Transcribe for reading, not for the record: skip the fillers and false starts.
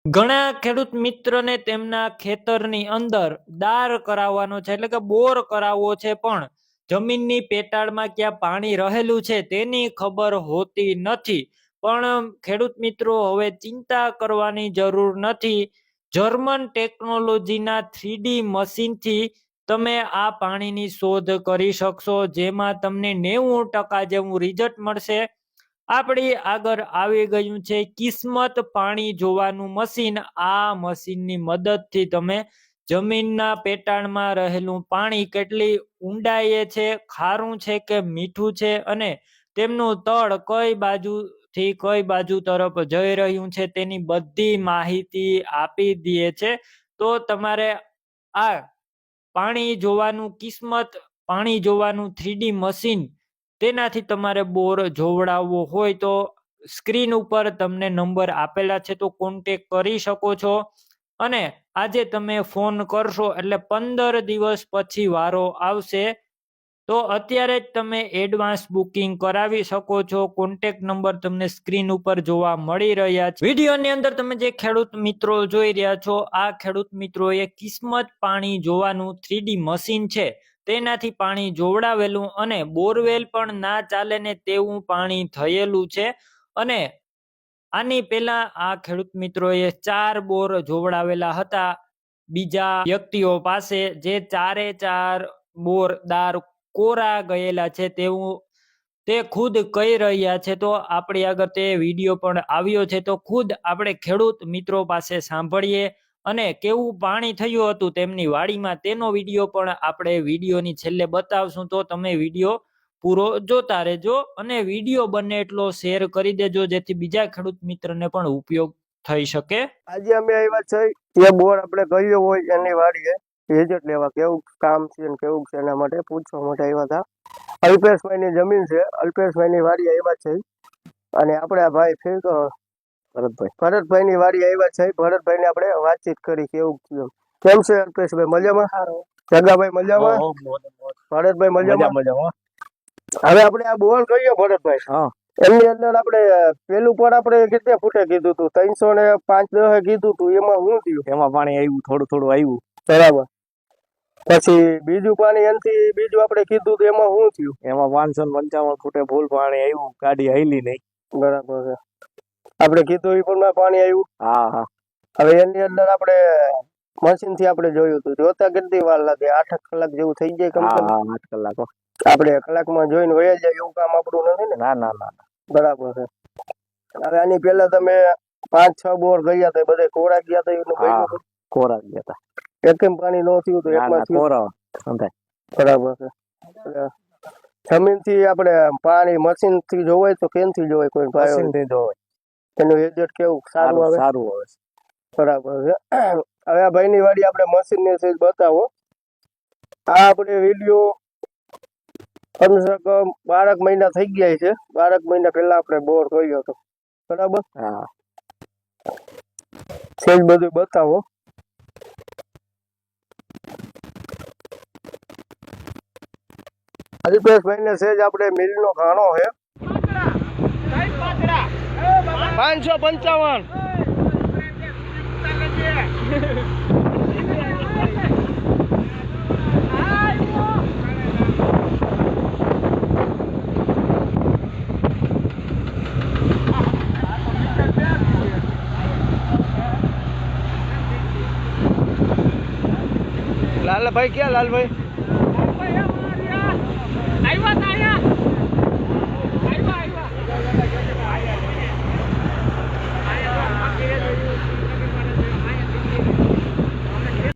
ઘણા ખેડૂત મિત્રને તેમના ખેતરની અંદર દાર કરાવવાનો છે, એટલે કે બોર કરાવવો છે, પણ જમીનની પેટાળમાં ક્યાં પાણી રહેલું છે તેની ખબર હોતી નથી. પણ ખેડૂત મિત્રો, હવે ચિંતા કરવાની જરૂર નથી. જર્મન ટેકનોલોજીના 3D મશીનથી તમે આ પાણીની શોધ કરી શકશો, જેમાં તમને 90% જેવું રિઝલ્ટ મળશે. આપણી આગળ આવી ગયું છે કિસ્મત પાણી જોવાનું મશીન. આ મશીનની મદદથી તમે જમીનના પેટાળમાં રહેલું પાણી કેટલી ઊંડાઈએ છે, ખારું છે કે મીઠું છે, અને તેમનું તળ કઈ બાજુથી કઈ બાજુ તરફ જઈ રહ્યું છે તેની બધી માહિતી આપી દે છે. તો તમારે આ પાણી જોવાનું કિસ્મત પાણી જોવાનું 3D મશીન, તેનાથી તમારે બોર જોવડાવવો હોય તો સ્ક્રીન ઉપર તમને નંબર આપેલા છે, તો કોન્ટેક કરી શકો છો. અને આજે તમે ફોન કરશો એટલે 15 દિવસ પછી વારો આવશે. તો અત્યારે જ તમે એડવાન્સ બુકિંગ કરાવી શકો છો. કોન્ટેક્ટ નંબર તમને સ્ક્રીન ઉપર જોવા મળી રહ્યા છે. વિડીયોની અંદર તમે જે ખેડૂત મિત્રો જોઈ રહ્યા છો, આ ખેડૂત મિત્રોએ કિસ્મત પાણી જોવાનું 3D મશીન છે, તેનાથી પાણી જોવડાવેલું અને બોરવેલ પણ ના ચાલે ને તેવું પાણી થયેલું છે. અને આની પહેલા આ ખેડૂત મિત્રોએ 4 બોર જોવડાવેલા હતા બીજા વ્યક્તિઓ પાસે, જે 4 બોર દાર કોરા ગયેલા છે તેવું તે ખુદ કહી રહ્યા છે. તો આપણી આગળ તે વિડીયો પણ આવ્યો છે, તો ખુદ આપણે ખેડૂત મિત્રો પાસે સાંભળીએ અને કેવું પાણી થયું હતું તેમની વાડીમાં, તેનો વિડીયો પણ આપણે વિડીયોની છેલ્લે બતાવશું. તો તમે વિડીયો પૂરો જોતા રહેજો અને વિડીયો બને એટલો શેર કરી દેજો, જેથી બીજા ખેડૂત મિત્રને પણ ઉપયોગ થઈ શકે. આજે અમે આવ્યા છે જે બોર આપણે કર્યો હોય એની વાડીએ રિઝલ્ટ લેવા, કેવું કામ છે ને કેવું છે એના માટે પૂછવા માટે આવ્યા હતા. અલ્પેશભાઈની જમીન છે, અલ્પેશભાઈની વાડી આવ્યા છે. અને આપણે ભાઈ ભરતભાઈની વાડી આવ્યા છે. ભરતભાઈને આપણે વાતચીત કરી કેવું છે. કેમ છે અલ્પેશભાઈ? મજામાં? જગાભાઈ મજામાં? ભરતભાઈ મજામાં? હવે આપણે આ બોર કર્યો ભરતભાઈ, એમની અંદર આપણે પેલું પણ આપણે કેટલા ફૂટે કીધું હતું? 305-10 કીધું હતું. એમાં શું થયું? એમાં પાણી આવ્યું, થોડું આવ્યું. બરાબર. પછી બીજું પાણી એનથી બીજું આપણે કીધું હતું, એમાં શું થયું? એમાં 555 ફૂટે ફૂલ પાણી આવ્યું, ગાડી હાલી નહીં. બરાબર છે. આપણે કીધું એ પણ પાણી આવ્યું. હા. હવે એની અંદર આપણે મશીન થી આપણે જોયું હતું, જોતા કેટલી વાર લાગે? 8 કલાક જેવું થઈ જાય? કમ 8 કલાક. આપણે કલાકમાં જોઈને વયા જાય એવું કામ આપણું નથી ને? ના. બરાબર છે. હવે આની પેલા તમે 5-6 બોર ગયા હતા, બધે કોરા ગયા હતા? એનું કઈ કોરા ગયા હતા. એકમ પાણી ન થયું તો એકમાં કોરા. બરાબર છે. જમીન થી આપણે પાણી મશીન થી જોવાય તો કેમથી જોવાય? કોઈ મશીન થી જોવાય. એનું રિઝલ્ટ કેવું? સારું આવે? સારું આવે. બરાબર છે. હવે આ ભાઈની વાડી આપણે મશીન ની સીધ બતાવો. આ આપણે વિડીયો કમસે કમ 12 મહિના થઈ ગયા છે. 12 મહિના પહેલા આપણે બોર કર્યો હતો, બરાબર? હા. સેજ બધું બતાવો. અલ્પેશભાઈ ને સેજ આપણે મિલ નો ઘાણો છે 555. લાલભાઈ ક્યાં? લાલભાઈ આવ્યા.